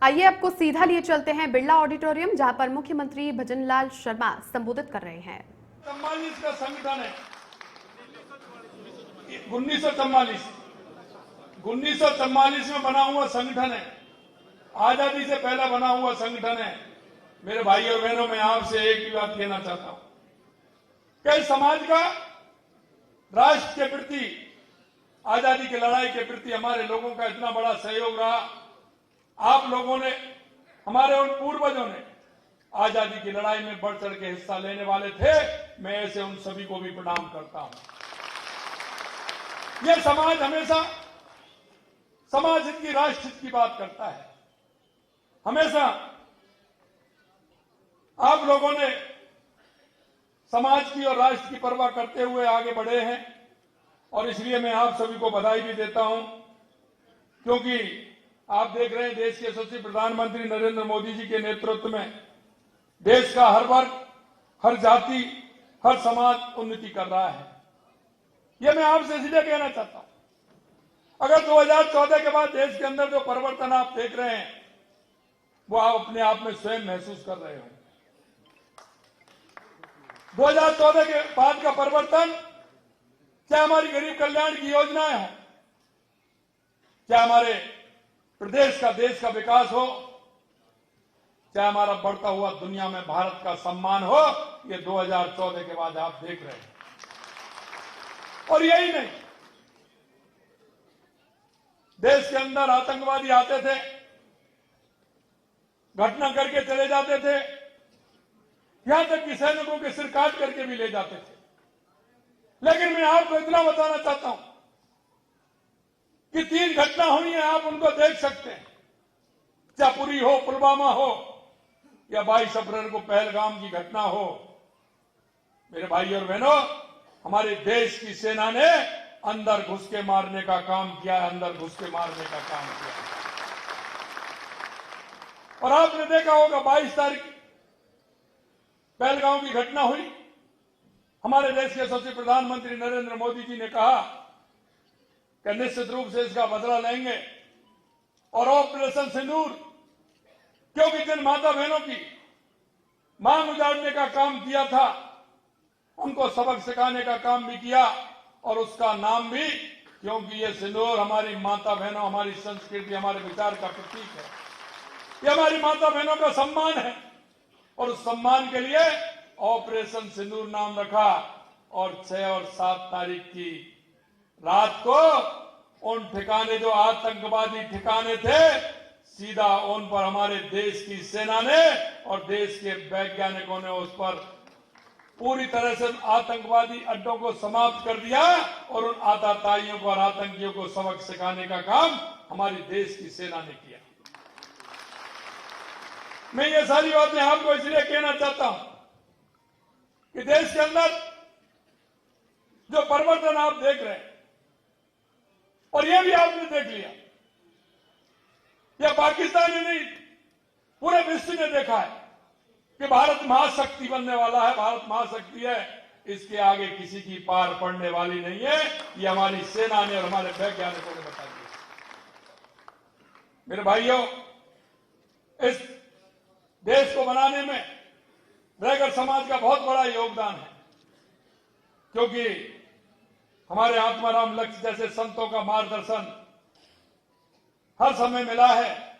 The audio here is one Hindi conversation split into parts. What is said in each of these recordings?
आइए आपको सीधा लिए चलते हैं बिरला ऑडिटोरियम, जहां पर मुख्यमंत्री भजनलाल शर्मा संबोधित कर रहे हैं। 44 का संगठन है, 1944 में बना हुआ संगठन है, आजादी से पहले बना हुआ संगठन है। मेरे भाई और बहनों, मैं आपसे एक ही बात कहना चाहता हूं कि समाज का राष्ट्र के प्रति, आजादी की लड़ाई के प्रति हमारे लोगों का इतना बड़ा सहयोग रहा। आप लोगों ने, हमारे उन पूर्वजों ने आजादी की लड़ाई में बढ़ चढ़ के हिस्सा लेने वाले थे। मैं ऐसे उन सभी को भी प्रणाम करता हूं। यह समाज हमेशा समाज हित की, राष्ट्र हित की बात करता है। हमेशा आप लोगों ने समाज की और राष्ट्र की परवाह करते हुए आगे बढ़े हैं, और इसलिए मैं आप सभी को बधाई भी देता हूं, क्योंकि आप देख रहे हैं देश के यशस्वी प्रधानमंत्री नरेंद्र मोदी जी के नेतृत्व में देश का हर वर्ग, हर जाति, हर समाज उन्नति कर रहा है। यह मैं आपसे इसलिए कहना चाहता हूं, अगर 2014 के बाद देश के अंदर जो परिवर्तन आप देख रहे हैं, वो आप अपने आप में स्वयं महसूस कर रहे हो। 2014 के बाद का परिवर्तन, चाहे हमारी गरीब कल्याण की योजनाएं हो, चाहे हमारे प्रदेश का, देश का विकास हो, चाहे हमारा बढ़ता हुआ दुनिया में भारत का सम्मान हो, ये 2014 के बाद आप देख रहे हैं। और यही नहीं, देश के अंदर आतंकवादी आते थे, घटना करके चले जाते थे, यहां तक कि सैनिकों के सिर काट करके भी ले जाते थे। लेकिन मैं आपको इतना बताना चाहता हूं कि 3 घटना हुई है, आप उनको देख सकते हैं। चापुरी हो, पुलवामा हो, या 22 अप्रैल को पहलगाम की घटना हो। मेरे भाई और बहनों, हमारे देश की सेना ने अंदर घुस के मारने का काम किया, अंदर घुस के मारने का काम किया। और आपने देखा होगा 22 तारीख पहलगाम की घटना हुई। हमारे देश के यशस्वी प्रधानमंत्री नरेंद्र मोदी जी ने कहा कि निश्चित रूप से इसका बदला लेंगे, और ऑपरेशन सिंदूर, क्योंकि जिन माता बहनों की मांग उजाड़ने का काम किया था, उनको सबक सिखाने का काम भी किया, और उसका नाम भी, क्योंकि ये सिंदूर हमारी माता बहनों, हमारी संस्कृति, हमारे विचार का प्रतीक है। ये हमारी माता बहनों का सम्मान है, और उस सम्मान के लिए ऑपरेशन सिंदूर नाम रखा। और 6 और 7 तारीख की रात को उन ठिकाने, जो आतंकवादी ठिकाने थे, सीधा उन पर हमारे देश की सेना ने और देश के वैज्ञानिकों ने उस पर पूरी तरह से आतंकवादी अड्डों को समाप्त कर दिया, और उन आतताइयों को और आतंकियों को सबक सिखाने का काम हमारी देश की सेना ने किया। मैं ये सारी बातें आपको इसलिए कहना चाहता हूं कि देश के अंदर जो परिवर्तन आप देख रहे हैं, और ये भी आपने देख लिया, यह पाकिस्तान ही नहीं, पूरे विश्व ने देखा है कि भारत महाशक्ति बनने वाला है। भारत महाशक्ति है, इसके आगे किसी की पार पड़ने वाली नहीं है। ये हमारी सेना ने और हमारे वैज्ञानिकों ने बता दिया। मेरे भाइयों, इस देश को बनाने में रैगर समाज का बहुत बड़ा योगदान है, क्योंकि हमारे आत्माराम लक्ष्य जैसे संतों का मार्गदर्शन हर समय मिला है,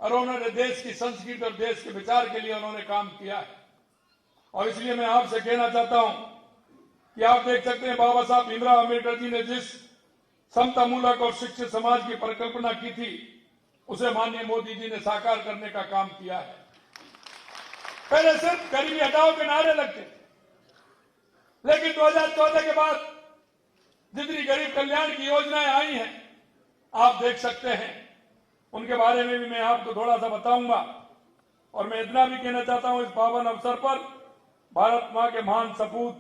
और उन्होंने देश की संस्कृति और देश के विचार के लिए उन्होंने काम किया है। और इसलिए मैं आपसे कहना चाहता हूं कि आप देख सकते हैं, बाबा साहब भीमराव अम्बेडकर जी ने जिस समतामूलक और शिक्षित समाज की परिकल्पना की थी, उसे माननीय मोदी जी ने साकार करने का काम किया है। पहले सिर्फ गरीबी हटाओ के नारे लगते थे, लेकिन 2014 के बाद जितनी गरीब कल्याण की योजनाएं आई हैं, आप देख सकते हैं, उनके बारे में भी मैं आपको थोड़ा सा बताऊंगा। और मैं इतना भी कहना चाहता हूं, इस पावन अवसर पर भारत मां के महान सपूत,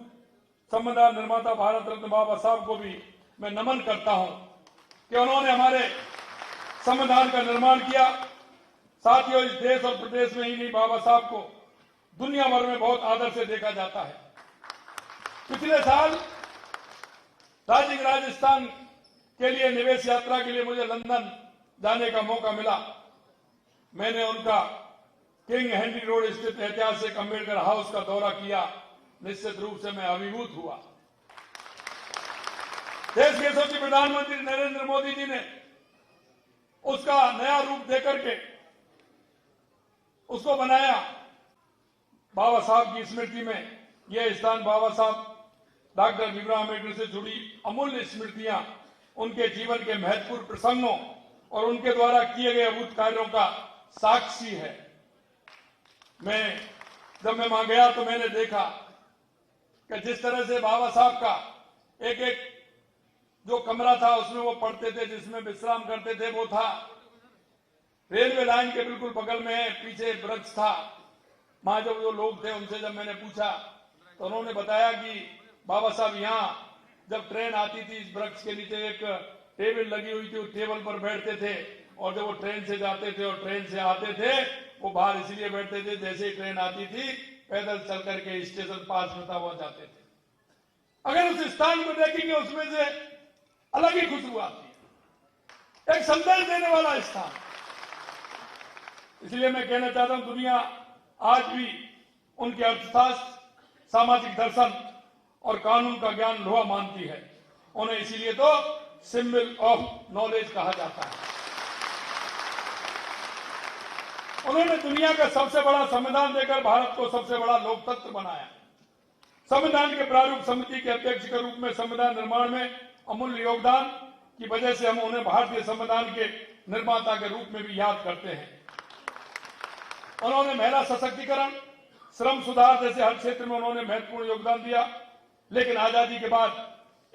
संविधान निर्माता भारत रत्न बाबा साहब को भी मैं नमन करता हूं कि उन्होंने हमारे संविधान का निर्माण किया। साथियों, इस देश और प्रदेश में ही नहीं, बाबा साहब को दुनिया भर में बहुत आदर से देखा जाता है। पिछले साल राजस्थान के लिए निवेश यात्रा के लिए मुझे लंदन जाने का मौका मिला। मैंने उनका किंग हेनरी रोड स्थित ऐतिहासिक अंबेडकर हाउस का दौरा किया। निश्चित रूप से मैं अभिभूत हुआ। देश के यशस्वी प्रधानमंत्री नरेंद्र मोदी जी ने उसका नया रूप देकर के उसको बनाया। बाबा साहब की स्मृति में यह स्थान बाबा साहब डॉक्टर भीमराव अम्बेडकर से जुड़ी अमूल्य स्मृतियां, उनके जीवन के महत्वपूर्ण प्रसंगों और उनके द्वारा किए गए अद्भुत कार्यों का साक्षी है। जब मैं वहां गया तो मैंने देखा कि जिस तरह से बाबा साहब का एक एक जो कमरा था उसमें वो पढ़ते थे, जिसमें विश्राम करते थे, वो था रेलवे लाइन के बिल्कुल बगल में पीछे वृक्ष था। वहां जब जो लोग थे उनसे जब मैंने पूछा तो उन्होंने बताया कि बाबा साहब यहाँ जब ट्रेन आती थी इस वृक्ष के नीचे एक टेबल लगी हुई थी, उस टेबल पर बैठते थे और जब वो ट्रेन से जाते थे और ट्रेन से आते थे वो बाहर इसलिए बैठते थे जैसे ही ट्रेन आती थी पैदल चल करके स्टेशन पास में था वहां जाते थे। अगर उस स्थान को देखेंगे उसमें से अलग ही खुशबू आती है, एक संदेश देने वाला स्थान। इसलिए मैं कहना चाहता हूं दुनिया आज भी उनके अर्थशास्त्र, सामाजिक दर्शन और कानून का ज्ञान लोहा मानती है। उन्हें इसीलिए तो सिंबल ऑफ नॉलेज कहा जाता है। उन्होंने दुनिया का सबसे बड़ा संविधान देकर भारत को सबसे बड़ा लोकतंत्र बनाया। संविधान के प्रारूप समिति के अध्यक्ष के रूप में संविधान निर्माण में अमूल्य योगदान की वजह से हम उन्हें भारतीय संविधान के निर्माता के रूप में भी याद करते हैं। उन्होंने महिला सशक्तिकरण, श्रम सुधार जैसे हर क्षेत्र में उन्होंने महत्वपूर्ण योगदान दिया। लेकिन आजादी के बाद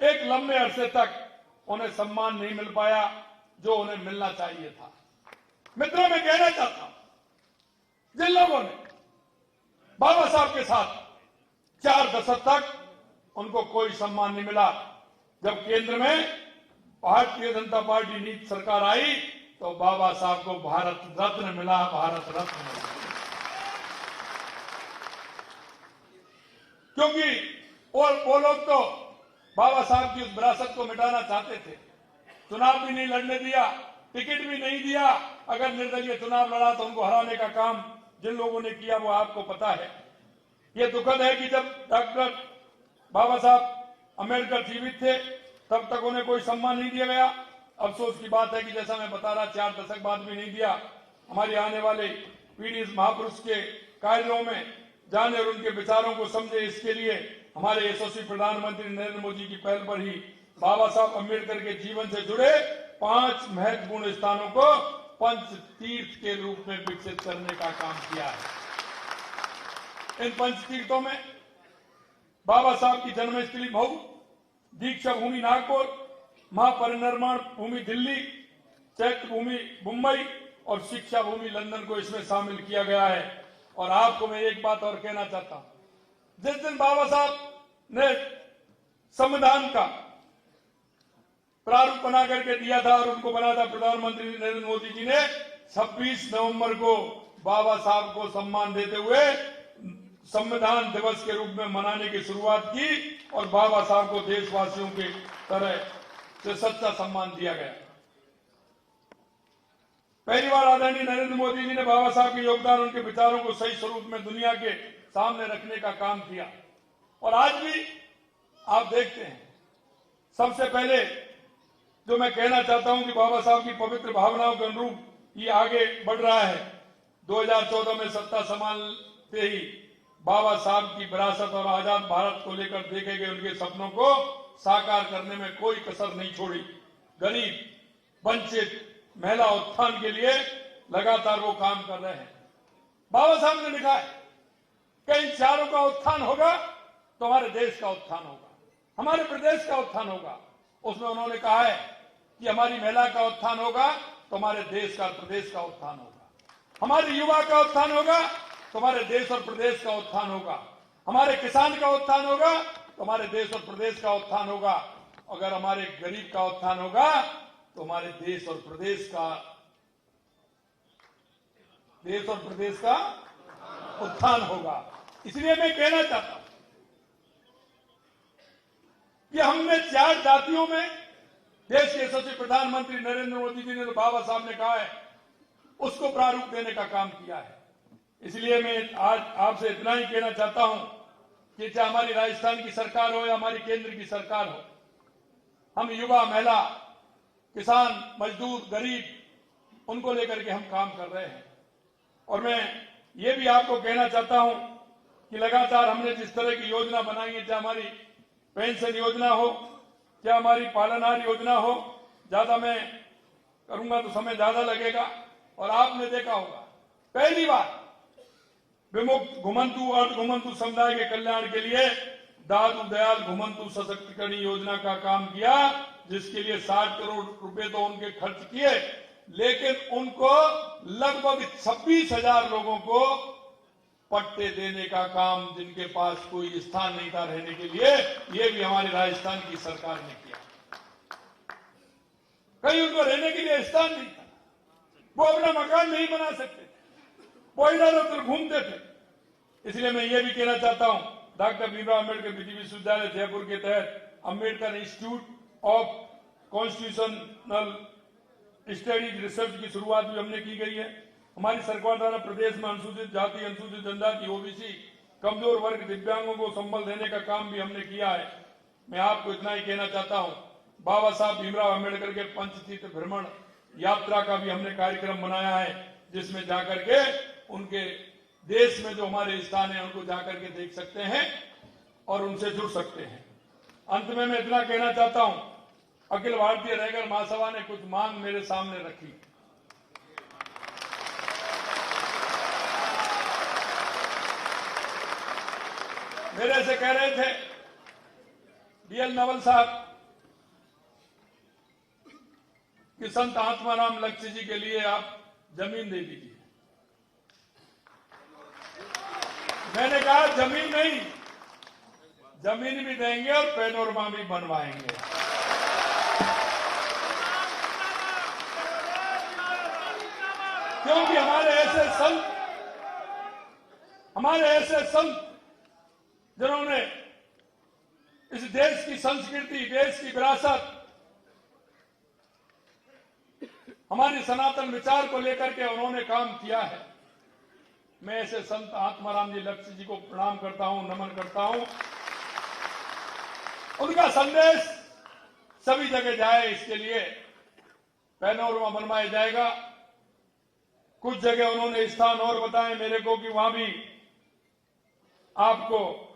एक लंबे अरसे तक उन्हें सम्मान नहीं मिल पाया जो उन्हें मिलना चाहिए था। मित्रों, मैं कहना चाहता हूं जिन लोगों ने बाबा साहब के साथ 4 दशक तक उनको कोई सम्मान नहीं मिला, जब केंद्र में भारतीय जनता पार्टी नीति सरकार आई तो बाबा साहब को भारत रत्न मिला, भारत रत्न मिला। क्योंकि वो लोग तो बाबा साहब की उस विरासत को मिटाना चाहते थे। चुनाव भी नहीं लड़ने दिया, टिकट भी नहीं दिया। अगर निर्दलीय चुनाव लड़ा तो उनको हराने का काम जिन लोगों ने किया वो आपको पता है। ये दुखद है कि जब डॉक्टर बाबा साहब अम्बेडकर जीवित थे तब तक उन्हें कोई सम्मान नहीं दिया गया। अफसोस की बात है कि जैसा मैं बता रहा 4 दशक बाद भी नहीं दिया। हमारी आने वाले पीढ़ी इस महापुरुष के कार्यों में जाने और उनके विचारों को समझे, इसके लिए हमारे यशस्वी प्रधानमंत्री नरेंद्र मोदी की पहल पर ही बाबा साहब अम्बेडकर के जीवन से जुड़े 5 महत्वपूर्ण स्थानों को पंच तीर्थ के रूप में विकसित करने का काम किया है। इन पंच तीर्थों में बाबा साहब की जन्मस्थली मऊ, दीक्षा भूमि नागपुर, महापरिनिर्वाण भूमि दिल्ली, चैत्र भूमि मुंबई और शिक्षा भूमि लंदन को इसमें शामिल किया गया है। और आपको मैं एक बात और कहना चाहता हूं, जिस दिन बाबा साहब ने संविधान का प्रारूप बना करके दिया था और उनको बना था प्रधानमंत्री नरेंद्र मोदी जी ने 26 नवंबर को बाबा साहब को सम्मान देते हुए संविधान दिवस के रूप में मनाने की शुरुआत की और बाबा साहब को देशवासियों की तरह से सच्चा सम्मान दिया गया। पहली बार आदरणीय नरेंद्र मोदी जी ने बाबा साहब के योगदान, उनके विचारों को सही स्वरूप में दुनिया के सामने रखने का काम किया। और आज भी आप देखते हैं, सबसे पहले जो मैं कहना चाहता हूं कि बाबा साहब की पवित्र भावनाओं के अनुरूप ये आगे बढ़ रहा है। 2014 में सत्ता संभालते ही बाबा साहब की विरासत और आजाद भारत को लेकर देखे गए उनके सपनों को साकार करने में कोई कसर नहीं छोड़ी। गरीब, वंचित, महिला उत्थान के लिए लगातार वो काम कर रहे हैं। बाबा साहब ने लिखा है कि इन चारों का उत्थान होगा तो हमारे देश का उत्थान होगा, हमारे प्रदेश का उत्थान होगा। उसमें उन्होंने कहा है कि हमारी महिला का उत्थान होगा तो हमारे देश का, प्रदेश का उत्थान होगा। हमारे युवा का उत्थान होगा तो हमारे देश और प्रदेश का उत्थान होगा। हमारे किसान का उत्थान होगा तो हमारे देश और प्रदेश का उत्थान होगा। अगर हमारे गरीब का उत्थान होगा तो हमारे देश और प्रदेश का उत्थान होगा। इसलिए मैं कहना चाहता हूं कि हमने 4 जातियों में देश के यशस्वी प्रधानमंत्री नरेंद्र मोदी जी ने, तो बाबा साहब ने कहा है, उसको प्रारूप देने का काम किया है। इसलिए मैं आज आपसे इतना ही कहना चाहता हूं कि चाहे हमारी राजस्थान की सरकार हो या हमारी केंद्र की सरकार हो, हम युवा, महिला, किसान, मजदूर, गरीब, उनको लेकर के हम काम कर रहे हैं। और मैं ये भी आपको कहना चाहता हूं कि लगातार हमने जिस तरह की योजना बनाई है, चाहे हमारी पेंशन योजना हो, चाहे हमारी पालनहार योजना हो, ज्यादा मैं करूंगा तो समय ज्यादा लगेगा। और आपने देखा होगा पहली बार विमुक्त घुमंतु और घुमंतु समुदाय के कल्याण के लिए दादू दयाल घुमंतु सशक्तिकरण योजना का काम किया, जिसके लिए 60 करोड़ रुपए तो उनके खर्च किए, लेकिन उनको लगभग 26,000 लोगों को पट्टे देने का काम, जिनके पास कोई स्थान नहीं था रहने के लिए, ये भी हमारी राजस्थान की सरकार ने किया। कहीं उनको रहने के लिए स्थान नहीं था, वो अपना मकान नहीं बना सकते, वो इधर उधर घूमते थे। इसलिए मैं ये भी कहना चाहता हूं, डॉक्टर भीमराव अम्बेडकर विधि विश्वविद्यालय जयपुर के तहत Ambedkar institute of constitutional studies research की शुरुआत भी हमने की गई है। हमारी सरकार द्वारा प्रदेश में अनुसूचित जाति, अनुसूचित जनजाति, ओबीसी, कमजोर वर्ग, दिव्यांगों को संबल देने का काम भी हमने किया है। मैं आपको इतना ही कहना चाहता हूं, बाबा साहब भीमराव अम्बेडकर के पंचतीर्थ भ्रमण यात्रा का भी हमने कार्यक्रम बनाया है, जिसमें जाकर के उनके देश में जो हमारे स्थान है उनको जाकर के देख सकते हैं और उनसे जुड़ सकते हैं। अंत में मैं इतना कहना चाहता हूं, अखिल भारतीय रैगर महासभा ने कुछ मांग मेरे सामने रखी। मेरे से कह रहे थे डीएल नवल साहब कि संत आत्माराम लक्ष्य जी के लिए आप जमीन दे दीजिए। मैंने कहा जमीन नहीं, जमीन भी देंगे और पैनोरमा भी बनवाएंगे। क्योंकि हमारे ऐसे संत जिन्होंने इस देश की संस्कृति, देश की विरासत, हमारी सनातन विचार को लेकर के उन्होंने काम किया है। मैं ऐसे संत आत्माराम जी लक्ष्य जी को प्रणाम करता हूं, नमन करता हूं। उनका संदेश सभी जगह जाए, इसके लिए पैनोरमा बनवाया जाएगा। कुछ जगह उन्होंने स्थान और बताए मेरे को कि वहां भी आपको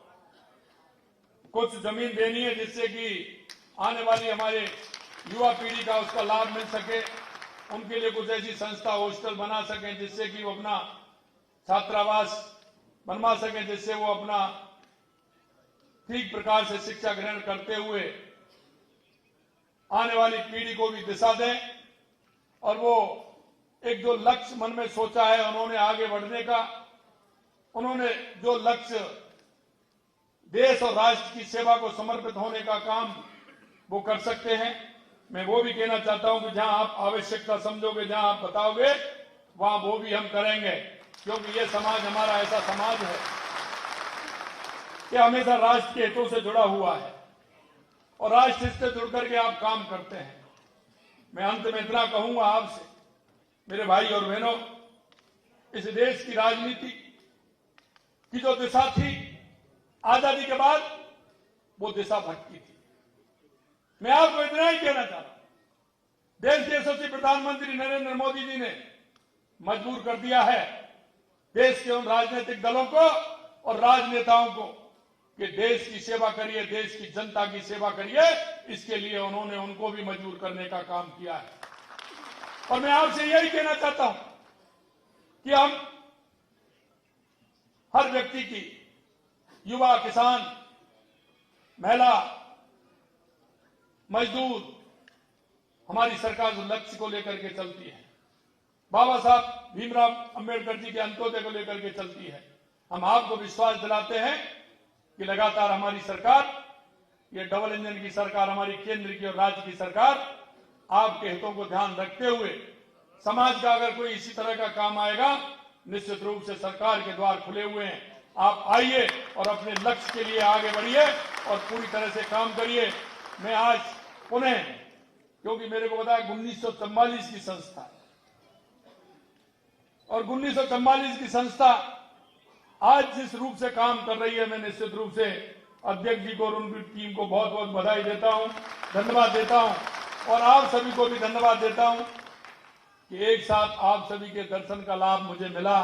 कुछ जमीन देनी है, जिससे कि आने वाली हमारे युवा पीढ़ी का उसका लाभ मिल सके। उनके लिए कुछ ऐसी संस्था, हॉस्टल बना सकें, जिससे कि वो अपना छात्रावास बनवा सकें, जिससे वो अपना ठीक प्रकार से शिक्षा ग्रहण करते हुए आने वाली पीढ़ी को भी दिशा दें। और वो एक जो लक्ष्य मन में सोचा है उन्होंने आगे बढ़ने का, उन्होंने जो लक्ष्य देश और राष्ट्र की सेवा को समर्पित होने का काम वो कर सकते हैं। मैं वो भी कहना चाहता हूं कि जहां आप आवश्यकता समझोगे, जहां आप बताओगे, वहां वो भी हम करेंगे। क्योंकि ये समाज हमारा ऐसा समाज है कि हमेशा राष्ट्र के हितों से जुड़ा हुआ है और राष्ट्र से जुड़ करके आप काम करते हैं। मैं अंत में इतना कहूंगा आपसे, मेरे भाई और बहनों, इस देश की राजनीति की जो दिशा थी आजादी के बाद, वो दिशा भटकी थी। मैं आपको इतना ही कहना चाहता हूं, देश के यशस्वी प्रधानमंत्री नरेंद्र मोदी जी ने मजबूर कर दिया है देश के उन राजनीतिक दलों को और राजनेताओं को कि देश की सेवा करिए, देश की जनता की सेवा करिए। इसके लिए उन्होंने उनको भी मजबूर करने का काम किया है। और मैं आपसे यही कहना चाहता हूं कि हम हर व्यक्ति की, युवा, किसान, महिला, मजदूर, हमारी सरकार जो लक्ष्य को लेकर के चलती है, बाबा साहब भीमराव अंबेडकर जी के अंत्योदय को लेकर के चलती है। हम आपको विश्वास दिलाते हैं कि लगातार हमारी सरकार, ये डबल इंजन की सरकार, हमारी केंद्र की और राज्य की सरकार, आपके हितों को ध्यान रखते हुए समाज का अगर कोई इसी तरह का काम आएगा, निश्चित रूप से सरकार के द्वार खुले हुए हैं। आप आइए और अपने लक्ष्य के लिए आगे बढ़िए और पूरी तरह से काम करिए। मैं आज पुनः, क्योंकि मेरे को पता है 1944 की संस्था, और 1944 की संस्था आज जिस रूप से काम कर रही है, मैं निश्चित रूप से अध्यक्ष जी को और उनकी टीम को बहुत बहुत बधाई देता हूं, धन्यवाद देता हूं और आप सभी को भी धन्यवाद देता हूं कि एक साथ आप सभी के दर्शन का लाभ मुझे मिला,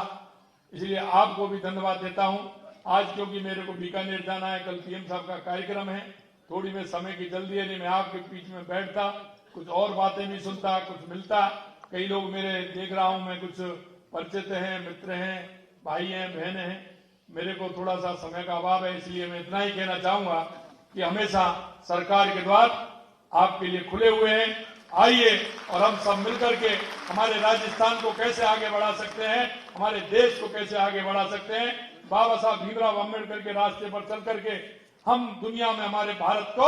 इसलिए आपको भी धन्यवाद देता हूं। आज क्योंकि मेरे को बीकानेर जाना है, कल पीएम साहब का कार्यक्रम है, थोड़ी में समय की जल्दी है, नहीं मैं आपके बीच में बैठता, कुछ और बातें भी सुनता, कुछ मिलता। कई लोग मेरे देख रहा हूं मैं, कुछ परिचित हैं, मित्र हैं, भाई हैं, बहन हैं। मेरे को थोड़ा सा समय का अभाव है, इसलिए मैं इतना ही कहना चाहूंगा कि हमेशा सरकार के द्वार आपके लिए खुले हुए हैं। आइए और हम सब मिलकर के हमारे राजस्थान को कैसे आगे बढ़ा सकते हैं, हमारे देश को कैसे आगे बढ़ा सकते हैं, बाबा साहब भीमराव अम्बेडकर के रास्ते पर चल करके हम दुनिया में हमारे भारत को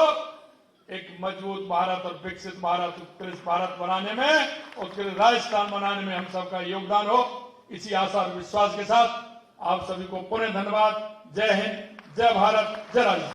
एक मजबूत भारत और विकसित भारत, उत्कृष्ट भारत बनाने में, उत्कृष्ट राजस्थान बनाने में हम सबका योगदान हो। इसी आशा और विश्वास के साथ आप सभी को पुनः धन्यवाद। जय हिंद, जय भारत, जय राजस्थान।